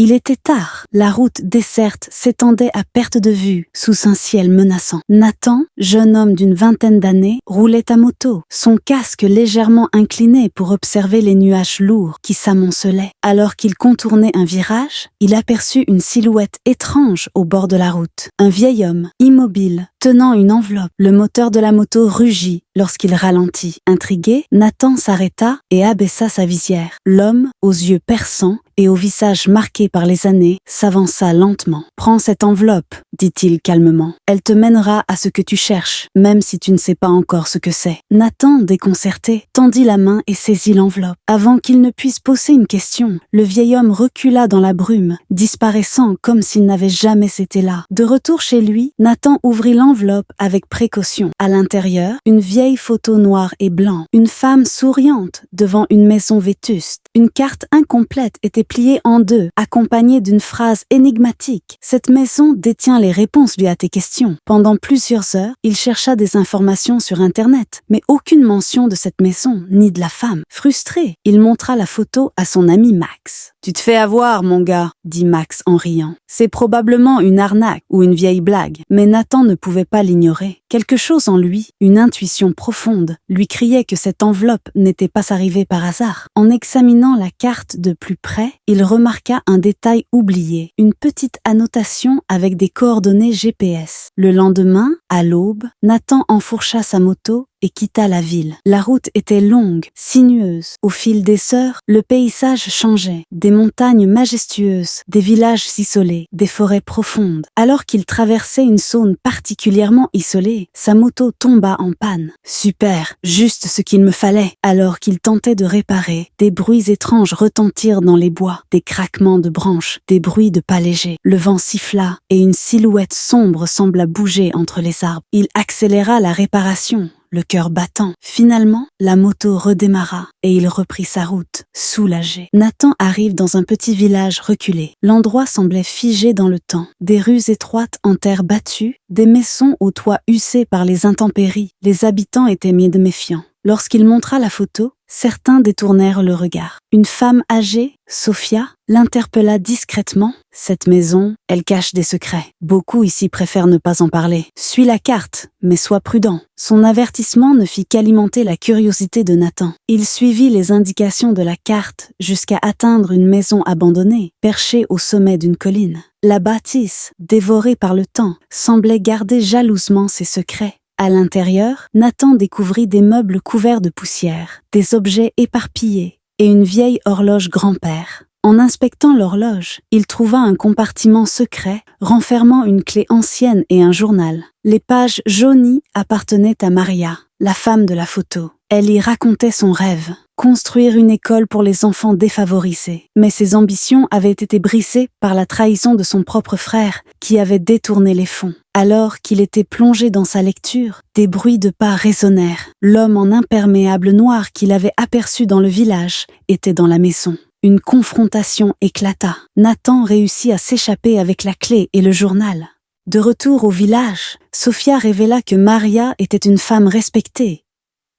Il était tard. La route déserte s'étendait à perte de vue, sous un ciel menaçant. Nathan, jeune homme d'une vingtaine d'années, roulait à moto, son casque légèrement incliné pour observer les nuages lourds qui s'amoncelaient. Alors qu'il contournait un virage, il aperçut une silhouette étrange au bord de la route. Un vieil homme, immobile, tenant une enveloppe. Le moteur de la moto rugit lorsqu'il ralentit. Intrigué, Nathan s'arrêta et abaissa sa visière. L'homme, aux yeux perçants et au visage marqué par les années, s'avança lentement. « Prends cette enveloppe, dit-il calmement. Elle te mènera à ce que tu cherches, même si tu ne sais pas encore ce que c'est. » Nathan, déconcerté, tendit la main et saisit l'enveloppe. Avant qu'il ne puisse poser une question, le vieil homme recula dans la brume, disparaissant comme s'il n'avait jamais été là. De retour chez lui, Nathan ouvrit l'enveloppe avec précaution. À l'intérieur, une vieille photo noire et blanc, une femme souriante devant une maison vétuste. Une carte incomplète était pliée en deux, accompagnée d'une phrase énigmatique. « Cette maison détient les réponses à tes questions. » Pendant plusieurs heures, il chercha des informations sur Internet, mais aucune mention de cette maison, ni de la femme. Frustré, il montra la photo à son ami Max. « Tu te fais avoir, mon gars, » dit Max en riant. « C'est probablement une arnaque ou une vieille blague. » Mais Nathan ne pouvait pas l'ignorer. Quelque chose en lui, une intuition profonde, lui criait que cette enveloppe n'était pas arrivée par hasard. En examinant la carte de plus près, il remarqua un détail oublié, une petite annotation avec des coordonnées GPS. Le lendemain, à l'aube, Nathan enfourcha sa moto et quitta la ville. La route était longue, sinueuse. Au fil des heures, le paysage changeait. Des montagnes majestueuses, des villages isolés, des forêts profondes. Alors qu'il traversait une zone particulièrement isolée, sa moto tomba en panne. Super, juste ce qu'il me fallait. Alors qu'il tentait de réparer, des bruits étranges retentirent dans les bois, des craquements de branches, des bruits de pas légers. Le vent siffla et une silhouette sombre sembla bouger entre les arbres. Il accéléra la réparation, le cœur battant. Finalement, la moto redémarra et il reprit sa route, soulagé. Nathan arrive dans un petit village reculé. L'endroit semblait figé dans le temps. Des rues étroites en terre battue, des maisons aux toits usés par les intempéries. Les habitants étaient méfiants. Lorsqu'il montra la photo, certains détournèrent le regard. Une femme âgée, Sophia, l'interpella discrètement. « Cette maison, elle cache des secrets. Beaucoup ici préfèrent ne pas en parler. Suis la carte, mais sois prudent. » Son avertissement ne fit qu'alimenter la curiosité de Nathan. Il suivit les indications de la carte jusqu'à atteindre une maison abandonnée, perchée au sommet d'une colline. La bâtisse, dévorée par le temps, semblait garder jalousement ses secrets. À l'intérieur, Nathan découvrit des meubles couverts de poussière, des objets éparpillés et une vieille horloge grand-père. En inspectant l'horloge, il trouva un compartiment secret renfermant une clé ancienne et un journal. Les pages jaunies appartenaient à Maria, la femme de la photo. Elle y racontait son rêve, construire une école pour les enfants défavorisés. Mais ses ambitions avaient été brisées par la trahison de son propre frère qui avait détourné les fonds. Alors qu'il était plongé dans sa lecture, des bruits de pas résonnèrent. L'homme en imperméable noir qu'il avait aperçu dans le village était dans la maison. Une confrontation éclata. Nathan réussit à s'échapper avec la clé et le journal. De retour au village, Sophia révéla que Maria était une femme respectée,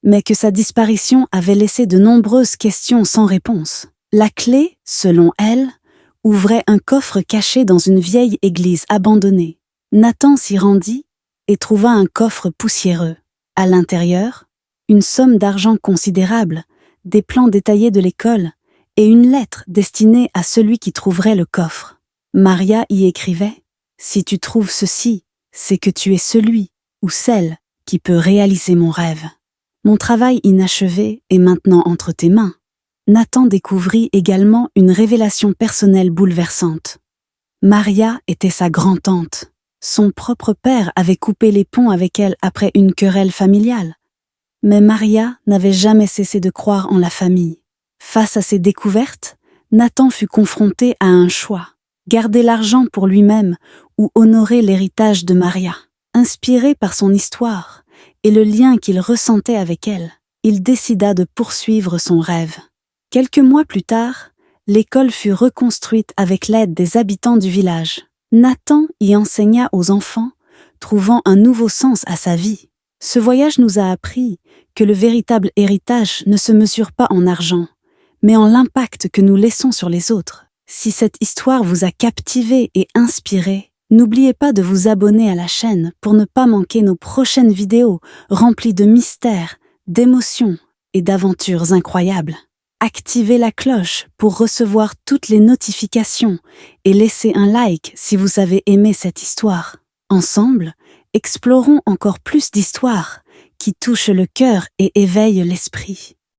mais que sa disparition avait laissé de nombreuses questions sans réponse. La clé, selon elle, ouvrait un coffre caché dans une vieille église abandonnée. Nathan s'y rendit et trouva un coffre poussiéreux. À l'intérieur, une somme d'argent considérable, des plans détaillés de l'école et une lettre destinée à celui qui trouverait le coffre. Maria y écrivait « Si tu trouves ceci, c'est que tu es celui ou celle qui peut réaliser mon rêve. Mon travail inachevé est maintenant entre tes mains. » Nathan découvrit également une révélation personnelle bouleversante. Maria était sa grand-tante. Son propre père avait coupé les ponts avec elle après une querelle familiale. Mais Maria n'avait jamais cessé de croire en la famille. Face à ces découvertes, Nathan fut confronté à un choix. Garder l'argent pour lui-même ou honorer l'héritage de Maria. Inspiré par son histoire et le lien qu'il ressentait avec elle, il décida de poursuivre son rêve. Quelques mois plus tard, l'école fut reconstruite avec l'aide des habitants du village. Nathan y enseigna aux enfants, trouvant un nouveau sens à sa vie. Ce voyage nous a appris que le véritable héritage ne se mesure pas en argent, mais en l'impact que nous laissons sur les autres. Si cette histoire vous a captivé et inspiré, n'oubliez pas de vous abonner à la chaîne pour ne pas manquer nos prochaines vidéos remplies de mystères, d'émotions et d'aventures incroyables. Activez la cloche pour recevoir toutes les notifications et laissez un like si vous avez aimé cette histoire. Ensemble, explorons encore plus d'histoires qui touchent le cœur et éveillent l'esprit.